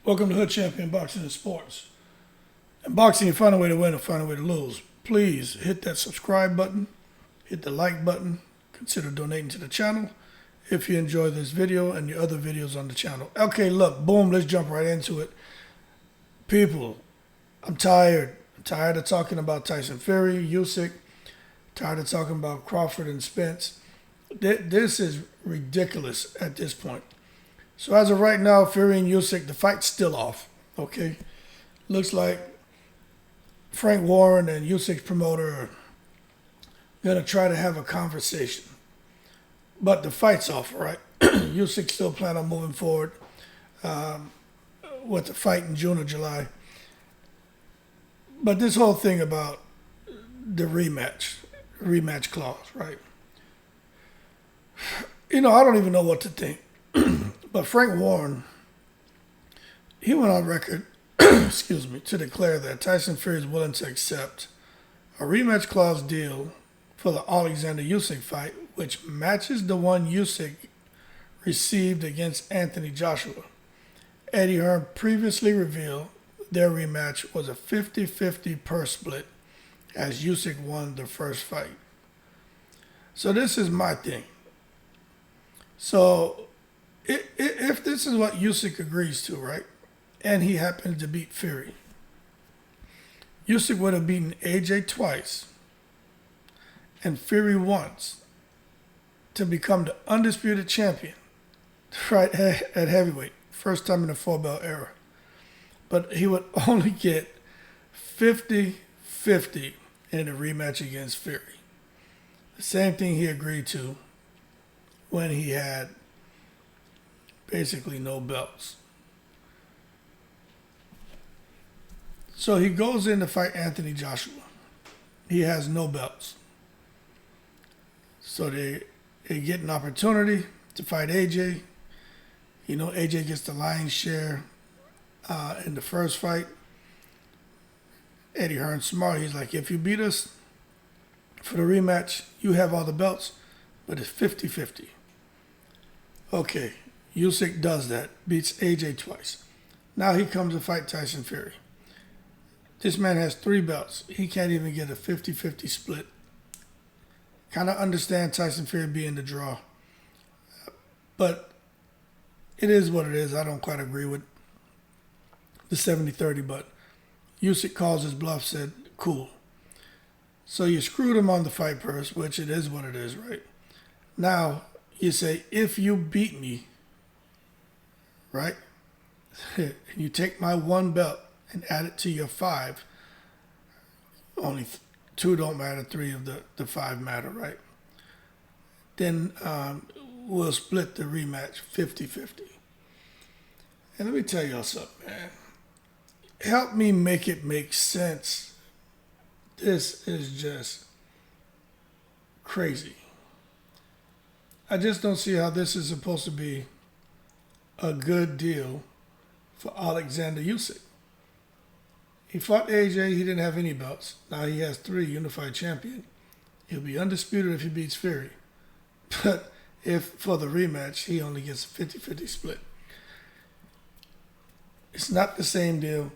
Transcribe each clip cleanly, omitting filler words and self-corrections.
Welcome to Hood Champion Boxing and Sports. In boxing, you find a way to win or find a way to lose. Please hit that subscribe button, hit the like button, consider donating to the channel if you enjoy this video and the other videos on the channel. Okay, look, boom, let's jump right into it. People, I'm tired. I'm tired of talking about Tyson Fury, Usyk, tired of talking about Crawford and Spence. This is ridiculous at this point. So as of right now, Fury and Usyk, the fight's still off, okay? Looks like Frank Warren and Usyk's promoter are going to try to have a conversation. But the fight's off, right? Usyk still plan on moving forward with the fight in June or July. But this whole thing about the rematch clause, right? You know, I don't even know what to think. But Frank Warren, he went on record, excuse me, to declare that Tyson Fury is willing to accept a rematch clause deal for the Alexander Usyk fight, which matches the one Usyk received against Anthony Joshua. Eddie Hearn previously revealed their rematch was a 50-50 purse split as Usyk won the first fight. So this is my thing. So if this is what Usyk agrees to, right, and he happens to beat Fury, Usyk would have beaten AJ twice and Fury once to become the undisputed champion, right, at heavyweight, first time in the four-belt era. But he would only get 50-50 in a rematch against Fury. The same thing he agreed to when he had basically no belts. So he goes in to fight Anthony Joshua. He has no belts. So they get an opportunity to fight AJ. You know, AJ gets the lion's share in the first fight. Eddie Hearn's smart. He's like, if you beat us for the rematch, you have all the belts, but it's 50-50. Okay. Usyk does that, beats AJ twice. Now he comes to fight Tyson Fury. This man has 3 belts. He can't even get a 50-50 split. Kind of understand Tyson Fury being the draw. But it is what it is. I don't quite agree with the 70-30, but Usyk calls his bluff, said, cool. So you screwed him on the fight purse, which it is what it is, right? Now you say, if you beat me, right? And you take my 1 belt and add it to your 5. Only 2 don't matter, 3 of the 5 matter, right? Then we'll split the rematch 50-50. And let me tell y'all something, man. Help me make it make sense. This is just crazy. I just don't see how this is supposed to be a good deal for Alexander Usyk. He fought AJ, he didn't have any belts. Now he has 3, unified champion. He'll be undisputed if he beats Fury. But if for the rematch, he only gets a 50-50 split. It's not the same deal.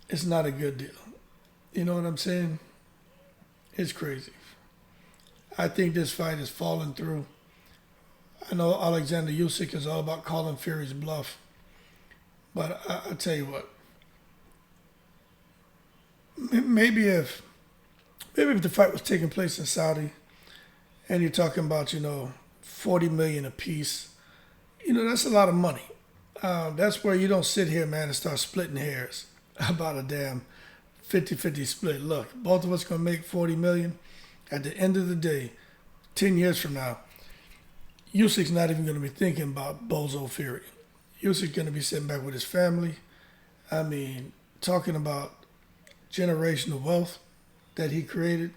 It's not a good deal. You know what I'm saying? It's crazy. I think this fight is falling through. I know Alexander Usyk is all about calling Fury's bluff. But I'll tell you what. Maybe if the fight was taking place in Saudi and you're talking about, 40 million apiece, that's a lot of money. That's where you don't sit here, man, and start splitting hairs about a damn 50-50 split. Look, both of us going to make 40 million. At the end of the day, 10 years from now, Usyk's not even going to be thinking about Bozo Fury. Usyk's going to be sitting back with his family. I mean, talking about generational wealth that he created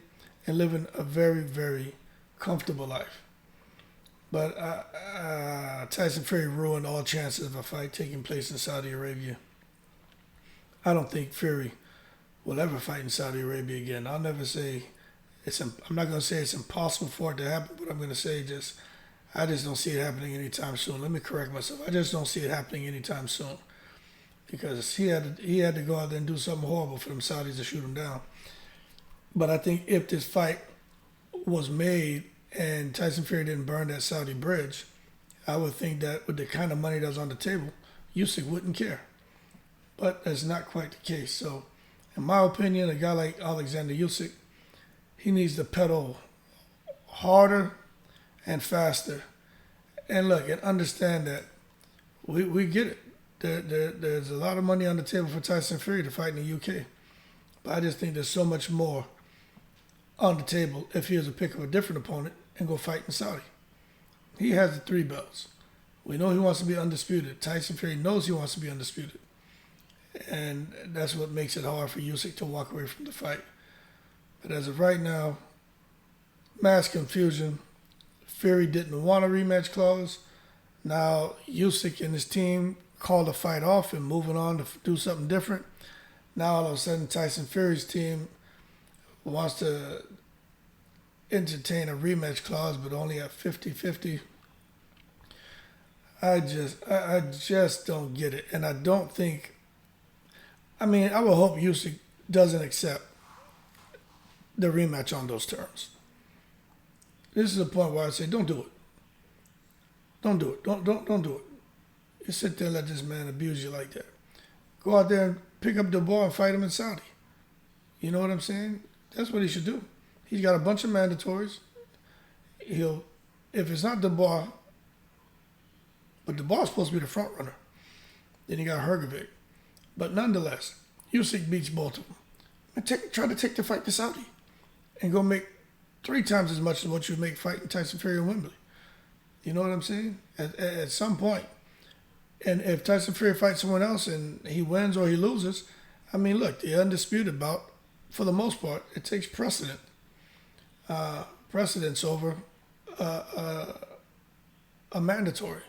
and living a very, very comfortable life. But Tyson Fury ruined all chances of a fight taking place in Saudi Arabia. I don't think Fury will ever fight in Saudi Arabia again. I'll never say I'm not going to say it's impossible for it to happen, but I'm going to say I just don't see it happening anytime soon. Let me correct myself. I just don't see it happening anytime soon. because he had to go out there and do something horrible for them Saudis to shoot him down. But I think if this fight was made and Tyson Fury didn't burn that Saudi bridge, I would think that with the kind of money that's on the table, Usyk wouldn't care. But that's not quite the case. So, in my opinion, a guy like Alexander Usyk, he needs to pedal harder and faster. And look, and understand that we get it. There's a lot of money on the table for Tyson Fury to fight in the UK. But I just think there's so much more on the table if he was to pick up a different opponent and go fight in Saudi. He has the 3 belts. We know he wants to be undisputed. Tyson Fury knows he wants to be undisputed. And that's what makes it hard for Usyk to walk away from the fight. But as of right now, mass confusion. Fury didn't want a rematch clause. Now Usyk and his team called the fight off and moving on to do something different. Now all of a sudden Tyson Fury's team wants to entertain a rematch clause, but only at 50-50. I just don't get it. And I don't think, I mean, I would hope Usyk doesn't accept the rematch on those terms. This is a point where I say, don't do it. Don't do it. Don't do it. You sit there and let this man abuse you like that. Go out there and pick up the ball and fight him in Saudi. You know what I'm saying? That's what he should do. He's got a bunch of mandatories. If it's not the bar, but the bar's supposed to be the front runner, then you got Hrgovic. But nonetheless, Usyk beats both of them. And try to take the fight to Saudi and go make 3 times as much as what you make fighting Tyson Fury in Wembley. You know what I'm saying? At some point. And if Tyson Fury fights someone else and he wins or he loses, I mean, look, the undisputed bout, for the most part, it takes precedence over a mandatory.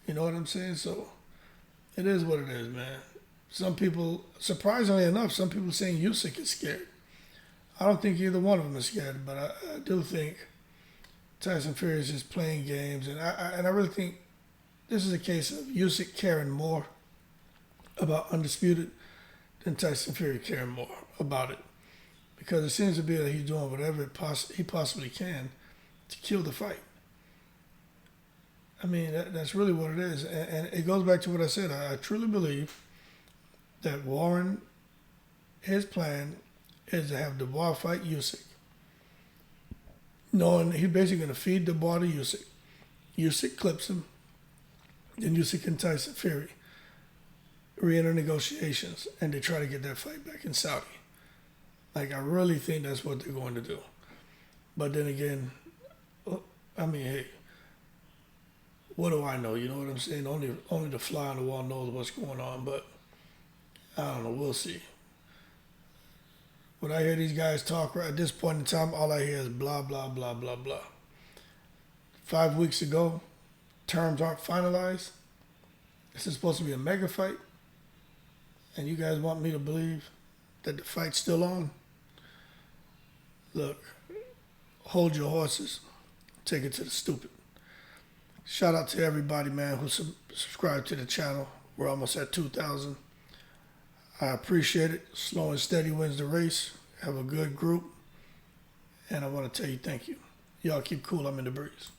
You know what I'm saying? So it is what it is, man. Some people, surprisingly enough, some people saying Usyk is scared. I don't think either one of them is scared, but I do think Tyson Fury is just playing games, and I really think this is a case of Usyk caring more about undisputed than Tyson Fury caring more about it, because it seems to be that he's doing whatever he possibly can to kill the fight. I mean, that's really what it is, and it goes back to what I said. I truly believe that Warren, his plan is to have Dubois fight Usyk, knowing he's basically going to feed Dubois to Usyk. Usyk clips him, then Usyk and Tyson Fury re-enter negotiations, and they try to get that fight back in Saudi. Like, I really think that's what they're going to do. But then again, I mean, hey, what do I know? You know what I'm saying? Only the fly on the wall knows what's going on, but I don't know. We'll see. When I hear these guys talk right at this point in time, all I hear is blah, blah, blah, blah, blah. 5 weeks ago, terms aren't finalized. This is supposed to be a mega fight. And you guys want me to believe that the fight's still on? Look, hold your horses. Take it to the stupid. Shout out to everybody, man, who subscribed to the channel. We're almost at 2,000. I appreciate it. Slow and steady wins the race. Have a good group. And I want to tell you thank you. Y'all keep cool. I'm in the breeze.